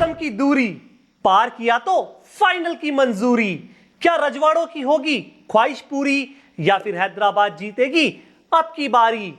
खत्म की दूरी, पार किया तो फाइनल की मंजूरी। क्या रजवाड़ों की होगी ख्वाहिश पूरी या फिर हैदराबाद जीतेगी अब की बारी।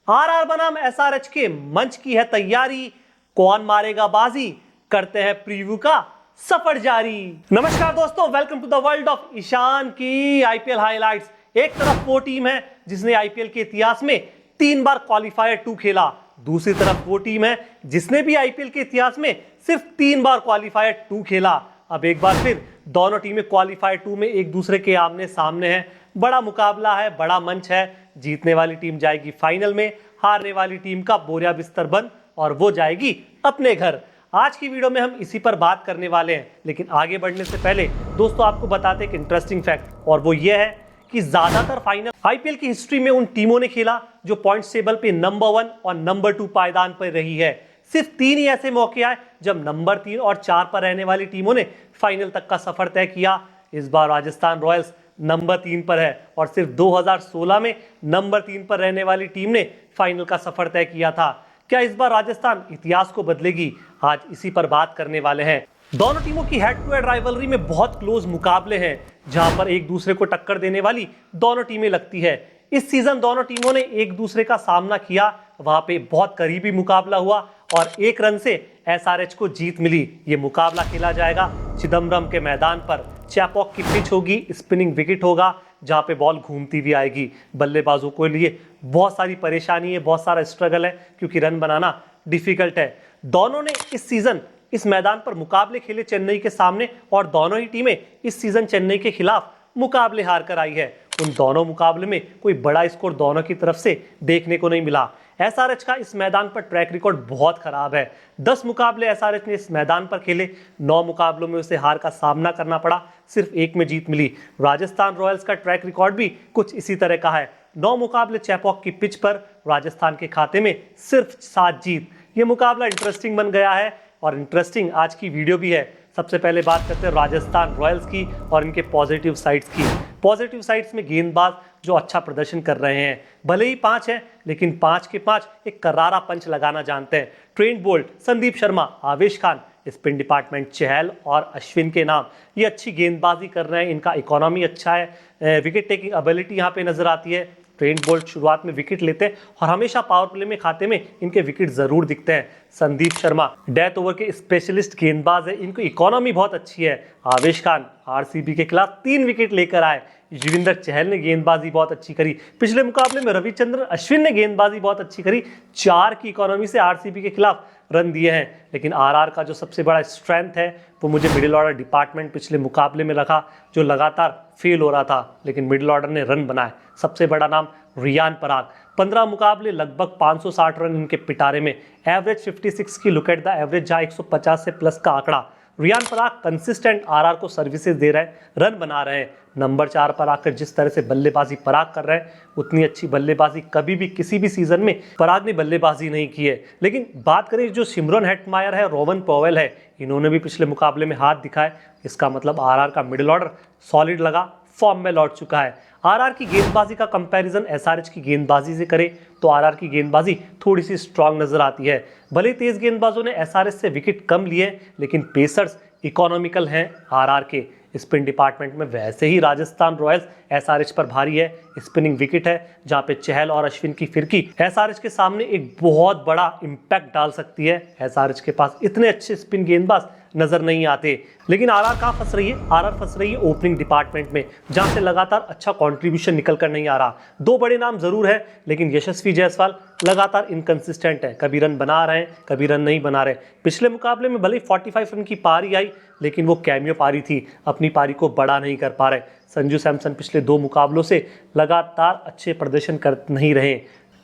आरआर बनाम एसआरएच के मंच की है तैयारी, कौन मारेगा बाजी, करते हैं प्रीव्यू का सफर जारी। नमस्कार दोस्तों, welcome to the world of Ishaan की आईपीएल हाइलाइट्स। एक तरफ वो टीम है जिसने आईपीएल के इतिहास में 3 बार क्वालिफायर 2 खेला, दूसरी तरफ वो टीम है जिसने भी आईपीएल के इतिहास में सिर्फ 3 बार क्वालिफायर 2 खेला। अब एक बार फिर दोनों टीमें क्वालिफायर 2 में एक दूसरे के आमने सामने हैं। बड़ा मुकाबला है, बड़ा मंच है। जीतने वाली टीम जाएगी फाइनल में, हारने वाली टीम का बोरिया बिस्तर बंद और वो जाएगी अपने घर। आज की वीडियो में हम इसी पर बात करने वाले हैं, लेकिन आगे बढ़ने से पहले दोस्तों आपको बताते हैं एक इंटरेस्टिंग फैक्ट, और वो ये है कि ज्यादातर फाइनल आईपीएल की हिस्ट्री में उन टीमों ने खेला जो पॉइंट्स टेबल पे नंबर 1 और नंबर 2 पायदान पर रही है। सिर्फ 3 ही ऐसे मौके आए जब नंबर 3 और 4 पर रहने वाली टीमों ने फाइनल तक का सफर तय किया। इस बार राजस्थान रॉयल्स नंबर 3 पर है और सिर्फ 2016 में नंबर 3 पर रहने वाली टीम ने फाइनल का सफर तय किया था। क्या इस बार राजस्थान इतिहास को बदलेगी? आज इसी पर बात करने वाले हैं। दोनों टीमों की हेड टू हेड राइवलरी में बहुत क्लोज मुकाबले हैं, जहां पर एक दूसरे को टक्कर देने वाली दोनों टीमें लगती है। इस सीजन दोनों टीमों ने एक दूसरे का सामना किया, वहां पे बहुत करीबी मुकाबला हुआ और 1 रन से एसआरएच को जीत मिली। ये मुकाबला खेला जाएगा चिदम्बरम के मैदान पर। चैपॉक की पिच होगी, स्पिनिंग विकेट होगा जहां पे बॉल घूमती हुई आएगी। बल्लेबाजों के लिए बहुत सारी परेशानी है, बहुत सारा स्ट्रगल है, क्योंकि रन बनाना डिफिकल्ट है। दोनों ने इस सीजन इस मैदान पर मुकाबले खेले चेन्नई के सामने, और दोनों ही टीमें इस सीजन चेन्नई के खिलाफ मुकाबले हार कर आई है। उन दोनों मुकाबले में कोई बड़ा स्कोर दोनों की तरफ से देखने को नहीं मिला। एसआरएच का इस मैदान पर ट्रैक रिकॉर्ड बहुत खराब है। 10 मुकाबले एसआरएच ने इस मैदान पर खेले, 9 मुकाबलों में उसे हार का सामना करना पड़ा, सिर्फ 1 में जीत मिली। राजस्थान रॉयल्स का ट्रैक रिकॉर्ड भी कुछ इसी तरह का है। 9 मुकाबले चैपॉक की पिच पर, राजस्थान के खाते में सिर्फ 7 जीत। ये मुकाबला इंटरेस्टिंग बन गया है और इंटरेस्टिंग आज की वीडियो भी है। सबसे पहले बात करते हैं राजस्थान रॉयल्स की और इनके पॉजिटिव साइड्स की। पॉजिटिव साइड्स में गेंदबाज जो अच्छा प्रदर्शन कर रहे हैं, भले ही 5 हैं लेकिन 5 के 5 एक करारा पंच लगाना जानते हैं। ट्रेंट बोल्ट, संदीप शर्मा, आवेश खान, स्पिन डिपार्टमेंट चहल और अश्विन के नाम, ये अच्छी गेंदबाजी कर रहे हैं। इनका इकोनॉमी अच्छा है, विकेट टेकिंग एबिलिटी यहाँ पे नजर आती है। ट्रेंट बोल्ट शुरुआत में विकेट लेते हैं और हमेशा पावर प्ले में खाते में इनके विकेट जरूर दिखते हैं। संदीप शर्मा डेथ ओवर के स्पेशलिस्ट गेंदबाज है, इनकी इकोनॉमी बहुत अच्छी है। आवेश खान आरसीबी के खिलाफ 3 विकेट लेकर आए। युजवेंद्र चहल ने गेंदबाजी बहुत अच्छी करी। पिछले मुकाबले में रविचंद्रन अश्विन ने गेंदबाजी बहुत अच्छी करी। 4 की इकोनॉमी से आरसीबी के खिलाफ रन दिए हैं। लेकिन आरआर का जो सबसे बड़ा स्ट्रेंथ है वो मुझे मिडिल ऑर्डर डिपार्टमेंट पिछले मुकाबले में लगा, जो लगातार फेल हो रहा था, लेकिन मिडिल ऑर्डर ने रन बनाए। सबसे बड़ा नाम रियान पराग, 15 मुकाबले लगभग 560 रन इनके पिटारे में, एवरेज 56 की लुक एट द एवरेज, जहां 150 से प्लस का आंकड़ा। रियान पराग कंसिस्टेंट आरआर को सर्विसेज दे रहे हैं, रन बना रहे हैं। नंबर 4 पर आकर जिस तरह से बल्लेबाजी पराग कर रहे हैं, उतनी अच्छी बल्लेबाजी कभी भी किसी भी सीजन में पराग ने बल्लेबाजी नहीं की है। लेकिन बात करें जो सिमरन हेटमायर है, रोवन पॉवेल है, इन्होंने भी पिछले मुकाबले में हाथ दिखाए। इसका मतलब आरआर का मिडिल ऑर्डर सॉलिड लगा, फॉर्म में लौट चुका है। आरआर की गेंदबाजी का कंपैरिजन एसआरएच की गेंदबाजी से करें तो आरआर की गेंदबाजी थोड़ी सी स्ट्रांग नजर आती है। भले तेज गेंदबाजों ने एसआरएच से विकेट कम लिए, लेकिन पेसर्स इकोनॉमिकल हैं आरआर के। स्पिन डिपार्टमेंट में वैसे ही राजस्थान रॉयल्स एसआरएच पर भारी है। स्पिनिंग विकेट है जहां पे चहल और अश्विन की फिरकी एसआरएच के सामने एक बहुत बड़ा इंपैक्ट डाल सकती है। एसआरएच के पास इतने अच्छे स्पिन गेंदबाज नजर नहीं आते। लेकिन आरआर कहां फंस रही है? आरआर फंस रही है ओपनिंग डिपार्टमेंट में, जहां से लगातार अच्छा कंट्रीब्यूशन निकल कर नहीं आ रहा। 2 बड़े नाम जरूर है, लेकिन यशस्वी जायसवाल लगातार इनकंसिस्टेंट है, कभी रन बना रहे हैं, कभी रन नहीं बना रहे। पिछले मुकाबले में भले 45 रन की पारी आई, लेकिन वो कैमियो पारी थी, अपनी पारी को बड़ा नहीं कर पा रहे। संजू सैमसन पिछले 2 मुकाबलों से लगातार अच्छे प्रदर्शन कर नहीं रहे।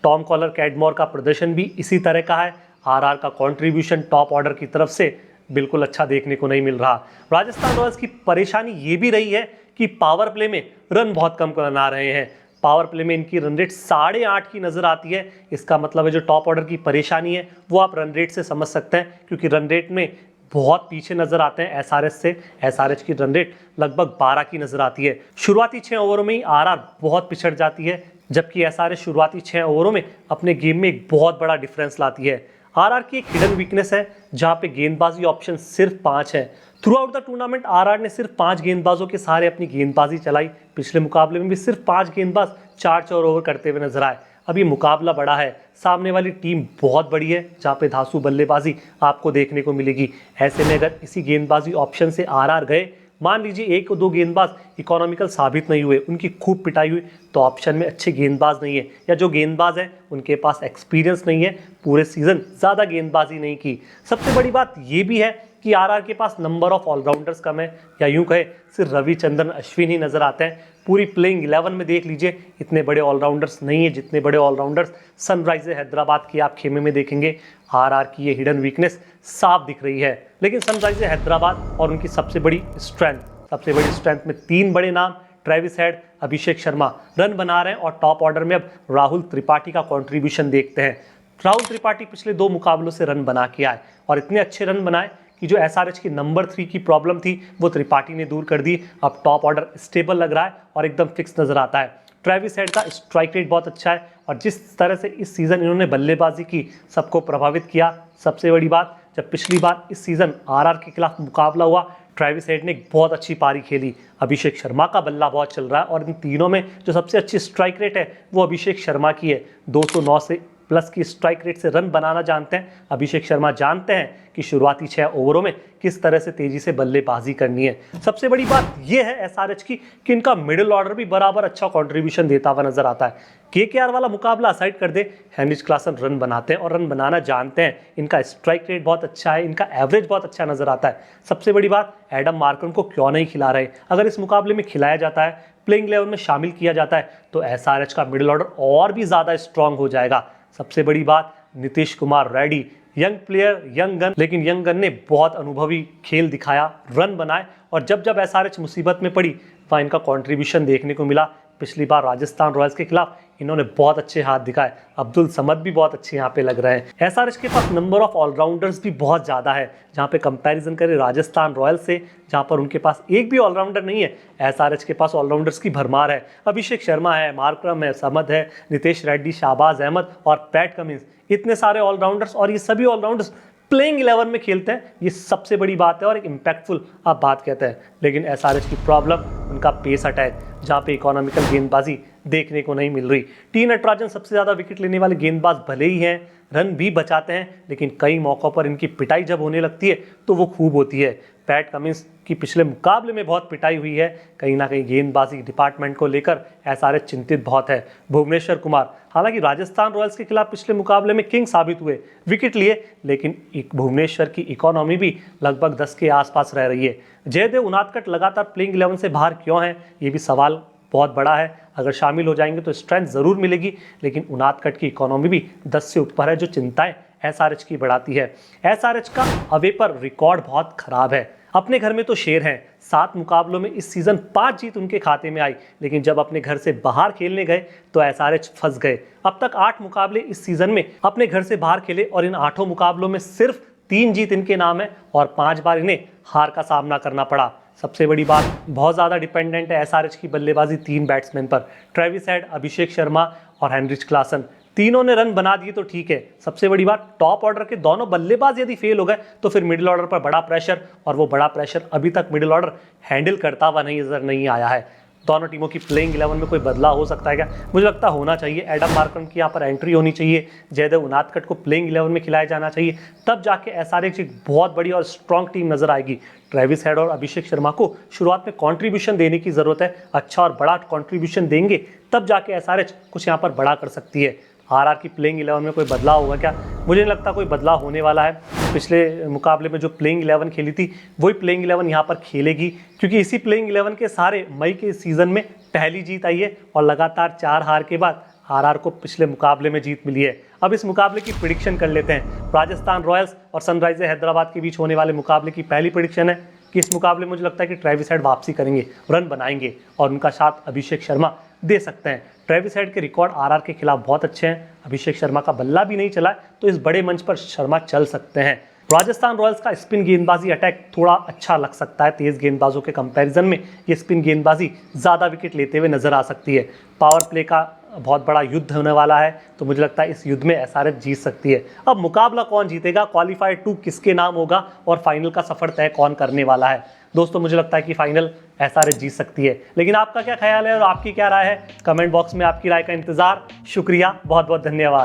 टॉम कॉलर कैडमोर का प्रदर्शन भी इसी तरह का है। आरआर का कंट्रीब्यूशन टॉप ऑर्डर की तरफ से बिल्कुल अच्छा देखने को नहीं मिल रहा। राजस्थान रॉयल्स की परेशानी ये भी रही है कि पावर प्ले में रन बहुत कम बना रहे हैं। पावर प्ले में इनकी रन रेट 8.5 की नजर आती है। इसका मतलब है जो टॉप ऑर्डर की परेशानी है वो आप रन रेट से समझ सकते हैं, क्योंकि रन रेट में बहुत पीछे नजर आते हैं एसआरएच से। एसआरएच की रन रेट लगभग 12 की नजर आती है। शुरुआती 6 ओवरों में ही आरआर बहुत पिछड़ जाती है, जबकि एसआरएच शुरुआती 6 ओवरों में अपने गेम में एक बहुत बड़ा डिफरेंस लाती है। आरआर की एक हिडन वीकनेस है जहां पे गेंदबाजी ऑप्शन सिर्फ 5 है। Through out the tournament RR ने सिर्फ 5 गेंदबाजों के सहारे अपनी गेंदबाजी चलाई। पिछले मुकाबले में भी सिर्फ 5 गेंदबाज 4 ओवर करते हुए नजर आए। अब ये मुकाबला बड़ा है, सामने वाली टीम बहुत बड़ी है जहां पे धांसू बल्लेबाजी आपको देखने को मिलेगी। ऐसे में अगर इसी गेंदबाजी ऑप्शन से आरआर गए, मान लीजिए 1-2 गेंदबाज इकोनॉमिकल साबित नहीं हुए, उनकी खूब पिटाई हुई, तो ऑप्शन में अच्छे गेंदबाज नहीं है, या जो गेंदबाज हैं उनके पास एक्सपीरियंस नहीं है, पूरे सीजन ज़्यादा गेंदबाजी नहीं की। सबसे बड़ी बात ये भी है कि आरआर के पास नंबर ऑफ ऑलराउंडर्स कम है, या यूं कहे सिर्फ रविचंद्रन अश्विन ही नजर आते हैं। पूरी प्लेइंग 11 में देख लीजिए, इतने बड़े ऑलराउंडर्स नहीं है जितने बड़े ऑलराउंडर्स सनराइजर्स हैदराबाद के आप खेमे में देखेंगे। आरआर की ये हिडन वीकनेस साफ दिख रही है। लेकिन सनराइजर्स हैदराबाद और उनकी सबसे बड़ी स्ट्रेंथ में 3 बड़े नाम, Travis head, Abhishek Sharma run बना रहे हैं। और टॉप ऑर्डर में अब राहुल त्रिपाठी का कंट्रीब्यूशन देखते हैं। राहुल त्रिपाठी पिछले 2 मुकाबलों से रन बना के आए और इतने अच्छे रन बनाए कि जो एसआरएच की नंबर 3 की प्रॉब्लम थी वो त्रिपाठी ने दूर कर दी। अब टॉप ऑर्डर स्टेबल लग रहा है और एकदम फिक्स नजर आता है। ट्रेविस हेड का स्ट्राइक रेट बहुत अच्छा है और जिस तरह से इस सीजन इन्होंने बल्लेबाजी की सबको प्रभावित किया। सबसे बड़ी बात, जब पिछली बार इस सीजन आरआर के खिलाफ मुकाबला हुआ, ट्रेविस हेड ने एक बहुत अच्छी पारी खेली। अभिषेक शर्मा का बल्ला बहुत चल रहा है और इन तीनों में जो सबसे अच्छी स्ट्राइक रेट है वो अभिषेक शर्मा की है। 209 से प्लस की स्ट्राइक रेट से रन बनाना जानते हैं अभिषेक शर्मा, जानते हैं कि शुरुआती 6 ओवरों में किस तरह से तेजी से बल्लेबाजी करनी है। सबसे बड़ी बात यह है एसआरएच की कि इनका मिडिल ऑर्डर भी बराबर अच्छा कंट्रीब्यूशन देता हुआ नजर आता है। केकेआर वाला मुकाबला असाइड कर दे, हेनरिच क्लासन रन बनाते हैं और रन बनाना जानते हैं। इनका स्ट्राइक रेट बहुत अच्छा है, इनका एवरेज बहुत अच्छा नजर आता है। सबसे बड़ी बात, एडम मार्करम को क्यों नहीं खिला रहे? अगर इस मुकाबले में खिलाया जाता है, प्लेइंग 11 में शामिल किया जाता है, तो एसआरएच का मिडिल ऑर्डर और भी ज्यादा स्ट्रांग हो जाएगा। सबसे बड़ी बात, Nitish Kumar Reddy young player, young gun, लेकिन यंग गन ने बहुत अनुभवी खेल दिखाया, रन बनाए और जब जब एसआरएच मुसीबत में पड़ी वहाँ इनका कंट्रीब्यूशन देखने को मिला। पिछली बार राजस्थान रॉयल्स के खिलाफ इन्होंने बहुत अच्छे हाथ दिखाए। अब्दुल समद भी बहुत अच्छे यहाँ पे लग रहे हैं। एसआरएच के पास नंबर ऑफ ऑलराउंडर्स भी बहुत ज़्यादा है। जहाँ पे कंपैरिजन करें राजस्थान रॉयल्स से, जहाँ पर उनके पास एक भी ऑलराउंडर नहीं है, एसआरएच के पास ऑलराउंडर्स की भरमार है। अभिषेक शर्मा है, मार्करम है, समद है, नितेश रेड्डी, शाहबाज अहमद और पैट कमिंस, इतने सारे ऑलराउंडर्स और ये सभी ऑलराउंडर्स प्लेइंग 11 में खेलते हैं। ये सबसे बड़ी बात है और एक इम्पैक्टफुल आप बात कहते हैं। लेकिन एसआरएच की प्रॉब्लम उनका पेस अटैक, जहाँ पे इकोनॉमिकल गेंदबाजी देखने को नहीं मिल रही। टी नटराजन सबसे ज़्यादा विकेट लेने वाले गेंदबाज भले ही हैं, रन भी बचाते हैं, लेकिन कई मौक़ों पर इनकी पिटाई जब होने लगती है तो वो खूब होती है। पैट कमिंस की पिछले मुकाबले में बहुत पिटाई हुई है। कहीं ना कहीं गेंदबाजी डिपार्टमेंट को लेकर एसआरएच चिंतित बहुत है। भुवनेश्वर कुमार हालांकि राजस्थान रॉयल्स के खिलाफ पिछले मुकाबले में किंग साबित हुए, विकेट लिए, लेकिन भुवनेश्वर की इकोनॉमी भी लगभग 10 के आसपास रह रही है। जयदेव उनादकट लगातार प्लेइंग 11 से बाहर क्यों हैं, ये भी सवाल बहुत बड़ा है। अगर शामिल हो जाएंगे तो स्ट्रेंथ ज़रूर मिलेगी, लेकिन उनादकट की इकोनॉमी भी 10 से ऊपर है, जो चिंताएं एसआरएच की बढ़ाती है। एसआरएच का अवे पर रिकॉर्ड बहुत खराब है। अपने घर में तो शेर हैं, 7 मुकाबलों में इस सीजन 5 जीत उनके खाते में आई, लेकिन जब अपने घर से बाहर खेलने गए तो एसआरएच फंस गए। अब तक 8 मुकाबले इस सीजन में अपने घर से बाहर खेले और इन 8 मुकाबलों में सिर्फ 3 जीत इनके नाम है और 5 बार इन्हें हार का सामना करना पड़ा। सबसे बड़ी बात, बहुत ज़्यादा डिपेंडेंट है एसआरएच की बल्लेबाजी 3 बैट्समैन पर, ट्रेविस हेड, अभिषेक शर्मा और हेनरिच क्लासन। तीनों ने रन बना दिए तो ठीक है। सबसे बड़ी बात, टॉप ऑर्डर के दोनों बल्लेबाज यदि फेल हो गए तो फिर मिडिल ऑर्डर पर बड़ा प्रेशर, और वो बड़ा प्रेशर अभी तक मिडिल ऑर्डर हैंडल करता हुआ नजर नहीं आया है। दोनों टीमों की प्लेइंग 11 में कोई बदलाव हो सकता है क्या? मुझे लगता होना चाहिए। एडम मार्करम की यहाँ पर एंट्री होनी चाहिए, जयदेव उनादकट को प्लेइंग 11 में खिलाया जाना चाहिए, तब जाके एसआरएच एक बहुत बड़ी और स्ट्रॉन्ग टीम नजर आएगी। ट्रेविस हेड और अभिषेक शर्मा को शुरुआत में कंट्रीब्यूशन देने की जरूरत है। अच्छा और बड़ा कंट्रीब्यूशन देंगे तब जाके एसआरएच कुछ यहाँ पर बड़ा कर सकती है। आरआर की प्लेइंग 11 में कोई बदलाव होगा क्या? मुझे नहीं लगता कोई बदलाव होने वाला है। पिछले मुकाबले में जो प्लेइंग 11 खेली थी वही प्लेइंग 11 यहाँ पर खेलेगी, क्योंकि इसी प्लेइंग 11 के सहारे मई के सीजन में पहली जीत आई है और लगातार 4 हार के बाद आरआर को पिछले मुकाबले में जीत मिली है। अब इस मुकाबले की प्रेडिक्शन कर लेते हैं। राजस्थान रॉयल्स और सनराइजर्स हैदराबाद के बीच होने वाले मुकाबले की पहली प्रेडिक्शन है कि इस मुकाबले में मुझे लगता है कि ट्रेविस हेड वापसी करेंगे, रन बनाएंगे और उनका साथ अभिषेक शर्मा दे सकते हैं। ट्रेविस हेड के रिकॉर्ड आरआर के खिलाफ बहुत अच्छे हैं, अभिषेक शर्मा का बल्ला भी नहीं चला है, तो इस बड़े मंच पर शर्मा चल सकते हैं। राजस्थान रॉयल्स का स्पिन गेंदबाजी अटैक थोड़ा अच्छा लग सकता है, तेज गेंदबाजों के कंपैरिजन में ये स्पिन गेंदबाजी ज़्यादा विकेट लेते हुए नजर आ सकती है। पावर प्ले का बहुत बड़ा युद्ध होने वाला है, तो मुझे लगता है इस युद्ध में एसआरएच जीत सकती है। अब मुकाबला कौन जीतेगा, क्वालिफायर 2 किसके नाम होगा और फाइनल का सफर तय कौन करने वाला है। दोस्तों मुझे लगता है कि फाइनल एसआरएच जीत सकती है, लेकिन आपका क्या ख्याल है और आपकी क्या राय है, कमेंट बॉक्स में आपकी राय का इंतजार। शुक्रिया, बहुत बहुत धन्यवाद।